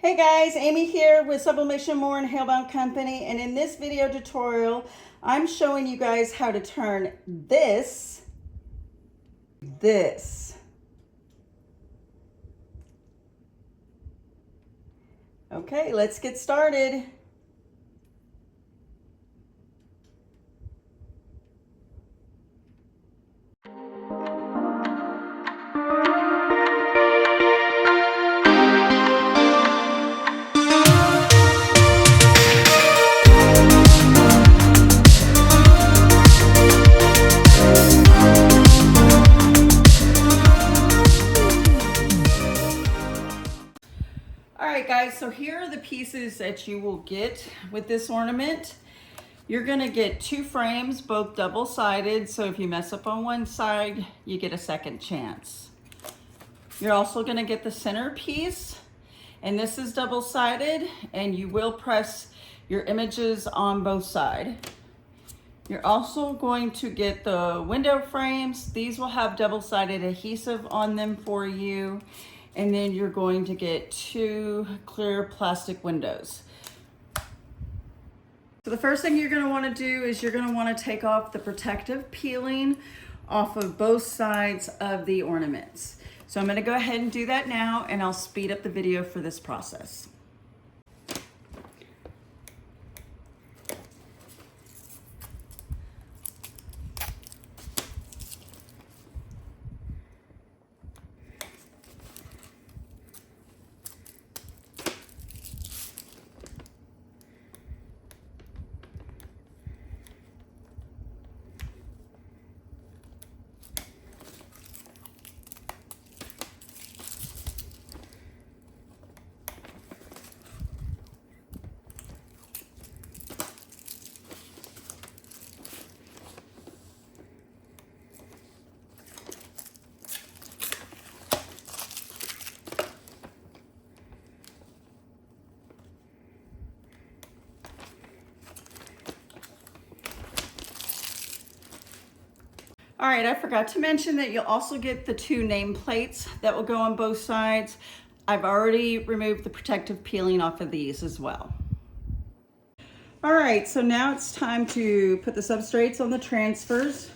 Hey guys, Amy here with Sublimation and Hailbound Company, and in this video tutorial I'm showing you guys how to turn this. Okay, let's get started. Alright guys, so here are the pieces that you will get with this ornament. You're going to get two frames, both double-sided, so if you mess up on one side, you get a second chance. You're also going to get the center piece, and this is double-sided, and you will press your images on both sides. You're also going to get the window frames. These will have double-sided adhesive on them for you. And then you're going to get two clear plastic windows. So the first thing you're going to want to do is you're going to want to take off the protective peeling off of both sides of the ornaments. So I'm going to go ahead and do that now, and I'll speed up the video for this process. All right, I forgot to mention that you'll also get the two nameplates that will go on both sides. I've already removed the protective peeling off of these as well. All right, so now it's time to put the substrates on the transfers.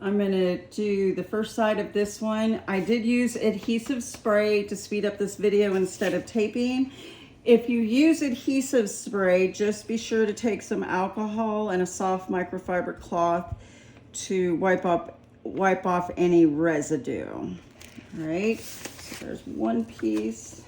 I'm gonna do the first side of this one. I did use adhesive spray to speed up this video instead of taping. If you use adhesive spray, just be sure to take some alcohol and a soft microfiber cloth to wipe off any residue. All right, so there's one piece.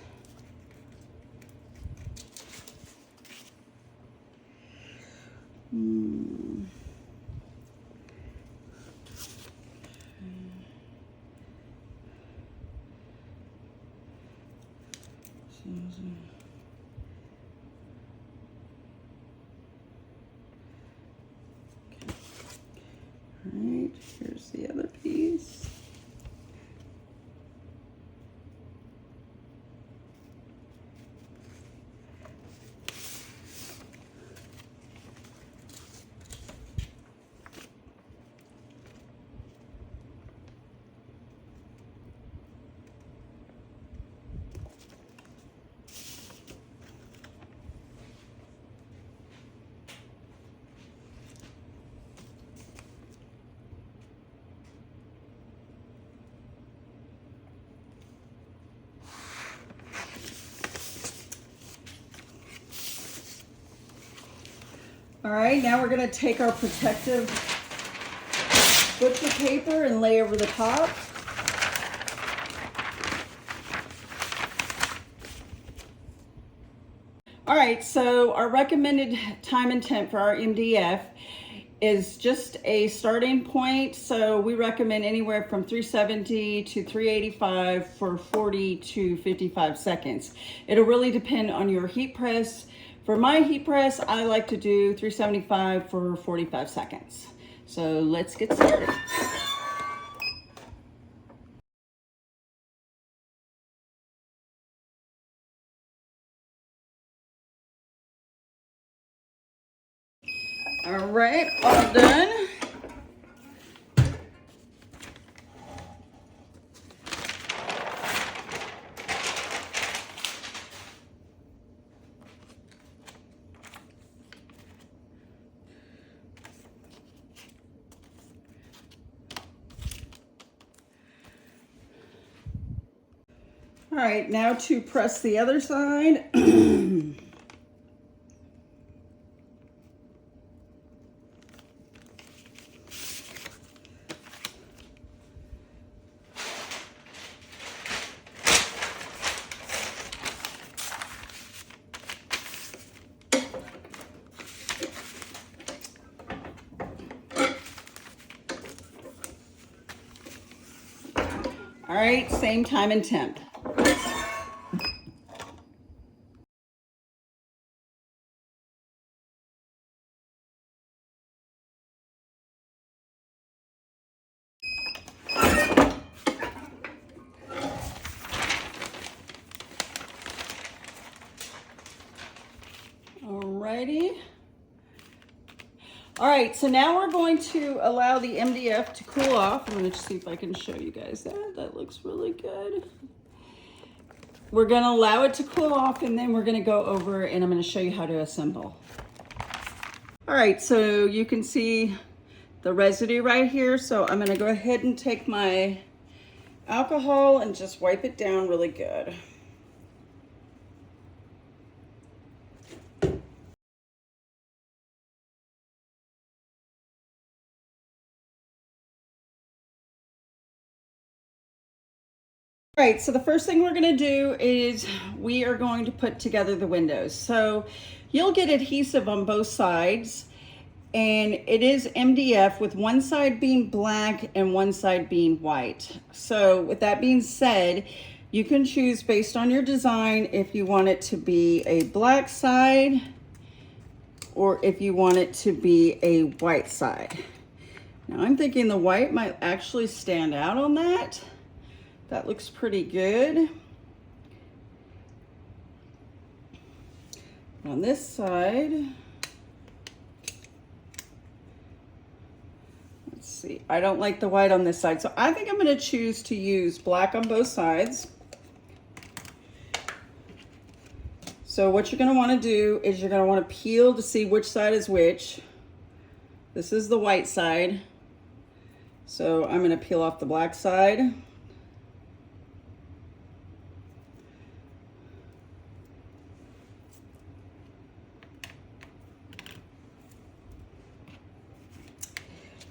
All right, here's the other piece. All right, now we're going to take our protective butcher paper and lay over the top. All right, so our recommended time and temp for our MDF is just a starting point. So we recommend anywhere from 370 to 385 for 40 to 55 seconds. It'll really depend on your heat press. For my heat press, I like to do 375 for 45 seconds. So let's get started. All right, all done. All right, now to press the other side. All right, same time and temp. Alrighty. All right, so now we're going to allow the MDF to cool off. I'm going to see if I can show you guys that. That looks really good. We're going to allow it to cool off, and then we're going to go over and I'm going to show you how to assemble. All right, so you can see the residue right here. So I'm going to go ahead and take my alcohol and just wipe it down really good. All right, so the first thing we're gonna do is we are going to put together the windows. So you'll get adhesive on both sides, and it is MDF with one side being black and one side being white. So with that being said, you can choose based on your design if you want it to be a black side or if you want it to be a white side. Now I'm thinking the white might actually stand out on that. That looks pretty good. On this side, let's see, I don't like the white on this side, so I think I'm gonna choose to use black on both sides. So what you're gonna wanna do is you're gonna wanna peel to see which side is which. This is the white side. So I'm gonna peel off the black side.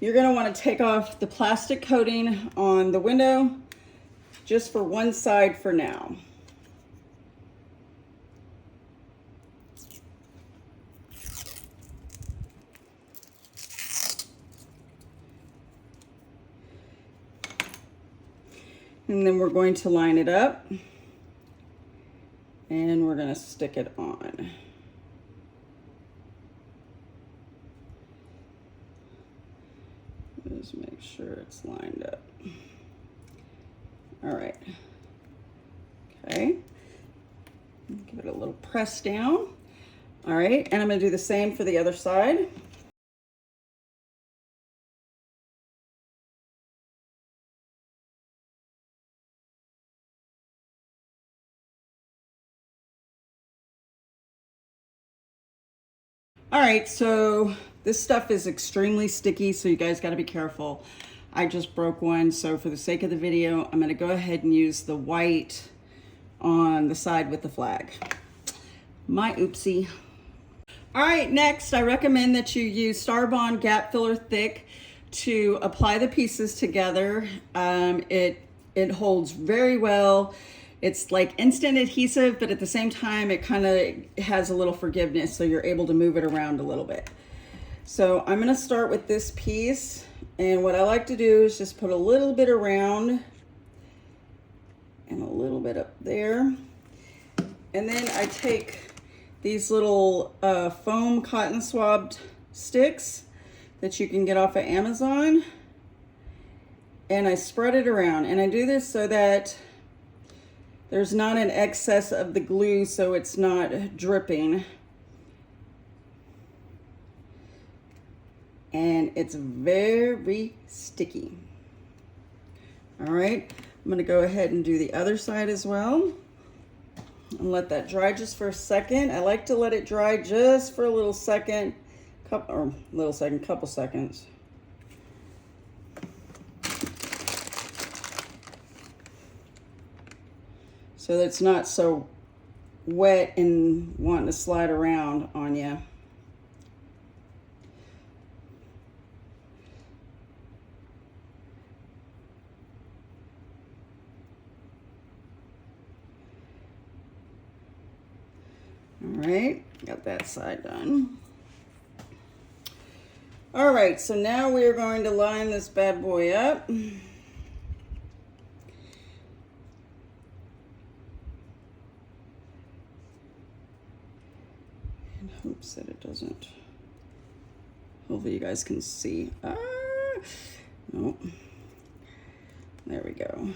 You're gonna wanna take off the plastic coating on the window just for one side for now. And then we're going to line it up and we're gonna stick it on. Just make sure it's lined up. All right. Okay. Give it a little press down. All right, and I'm gonna do the same for the other side. All right, so this stuff is extremely sticky, so you guys gotta be careful. I just broke one, so for the sake of the video, I'm gonna go ahead and use the white on the side with the flag. My oopsie. All right, next, I recommend that you use Starbond Gap Filler Thick to apply the pieces together. It holds very well. It's like instant adhesive, but at the same time, it kind of has a little forgiveness, so you're able to move it around a little bit. So I'm gonna start with this piece, and what I like to do is just put a little bit around and a little bit up there. And then I take these little foam cotton swabbed sticks that you can get off of Amazon, and I spread it around. And I do this so that there's not an excess of the glue, so it's not dripping. And it's very sticky. All right, I'm gonna go ahead and do the other side as well and let that dry just for a second. I like to let it dry just for a little second, couple seconds. So so that it's not so wet and wanting to slide around on you. All right, got that side done. All right, so now we are going to line this bad boy up. In hopes that it doesn't, hopefully you guys can see. Nope. There we go.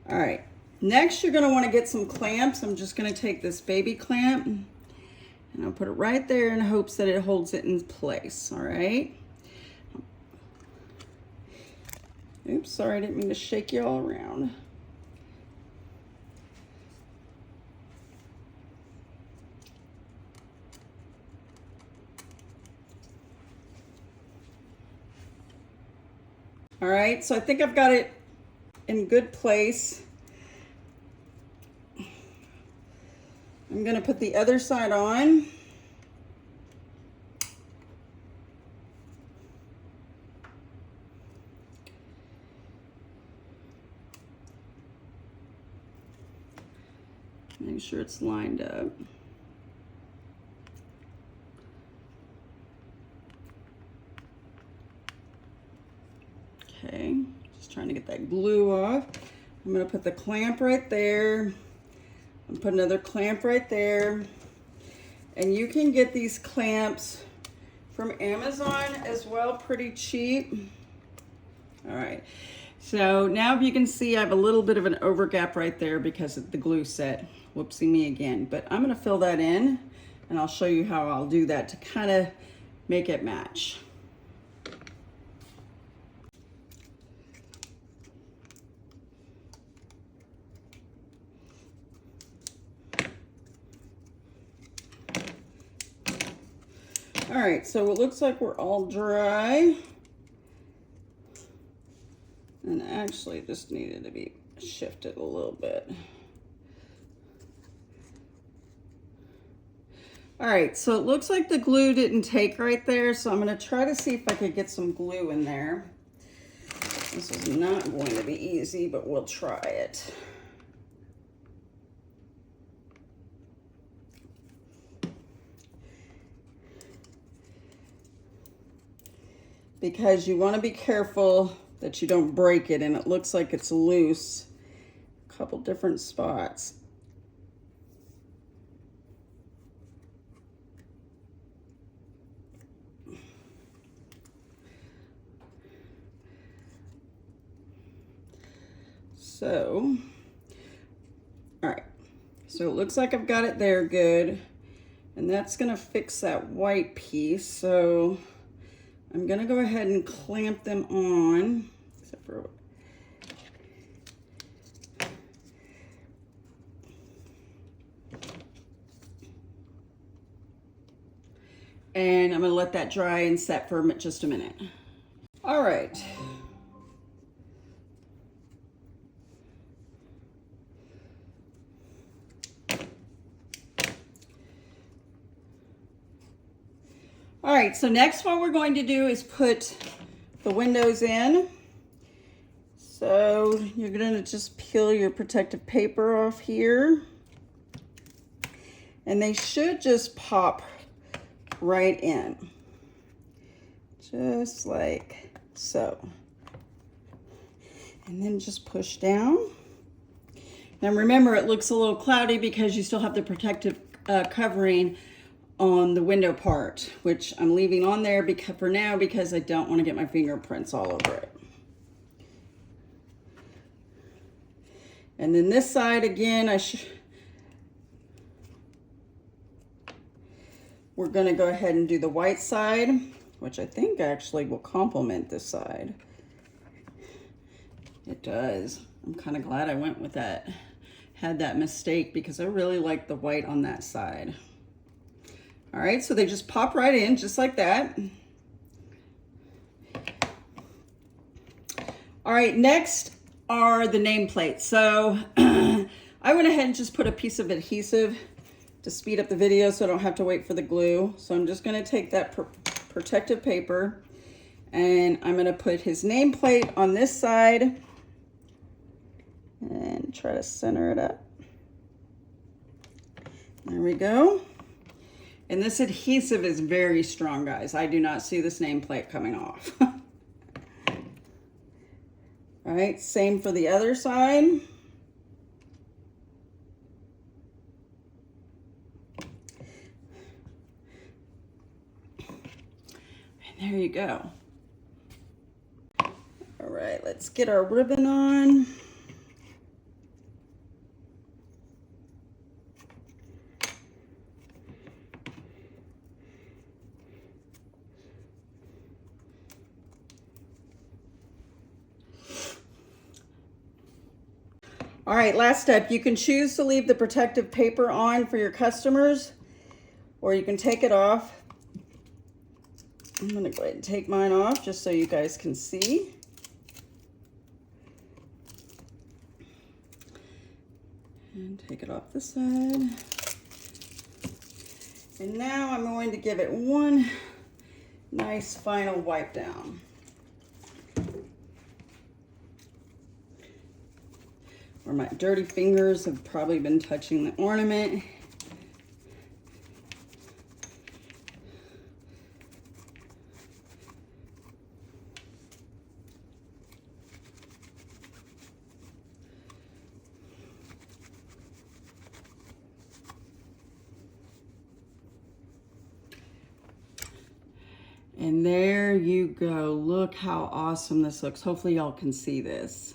All right, next you're gonna wanna get some clamps. I'm just gonna take this baby clamp and I'll put it right there in hopes that it holds it in place, all right? Oops, sorry, I didn't mean to shake you all around. All right, so I think I've got it in good place. I'm gonna put the other side on. Make sure it's lined up. Okay, just trying to get that glue off. I'm gonna put the clamp right there. And put another clamp right there. And you can get these clamps from Amazon as well, pretty cheap. All right, so now if you can see, I have a little bit of an over gap right there because of the glue set. Whoopsie me again, but I'm gonna fill that in and I'll show you how I'll do that to kind of make it match. All right, so it looks like we're all dry. And actually just needed to be shifted a little bit. All right, so it looks like the glue didn't take right there, so I'm gonna try to see if I could get some glue in there. This is not going to be easy, but we'll try it. Because you want to be careful that you don't break it, and it looks like it's loose. A couple different spots. So, all right, so it looks like I've got it there good, and that's gonna fix that white piece. So I'm gonna go ahead and clamp them on, except for and I'm gonna let that dry and set for just a minute. All right. All right, so next what we're going to do is put the windows in. So you're gonna just peel your protective paper off here. And they should just pop right in. Just like so. And then just push down. Now remember, it looks a little cloudy because you still have the protective covering on the window part, which I'm leaving on there because for now, because I don't want to get my fingerprints all over it. And then this side again, we're going to go ahead and do the white side, which I think actually will complement this side. It does. I'm kind of glad I went with that, had that mistake, because I really like the white on that side. All right, so they just pop right in just like that. right, next are the nameplates. So I went ahead and just put a piece of adhesive to speed up the video so I don't have to wait for the glue. So I'm just gonna take that protective paper and I'm gonna put his nameplate on this side and try to center it up. There we go. And this adhesive is very strong, guys. I do not see this nameplate coming off. All right, same for the other side. And there you go. All right, let's get our ribbon on. All right, last step. You can choose to leave the protective paper on for your customers, or you can take it off. I'm gonna go ahead and take mine off just so you guys can see. And take it off this side. And now I'm going to give it one nice final wipe down. Where my dirty fingers have probably been touching the ornament. And there you go. Look how awesome this looks. Hopefully y'all can see this.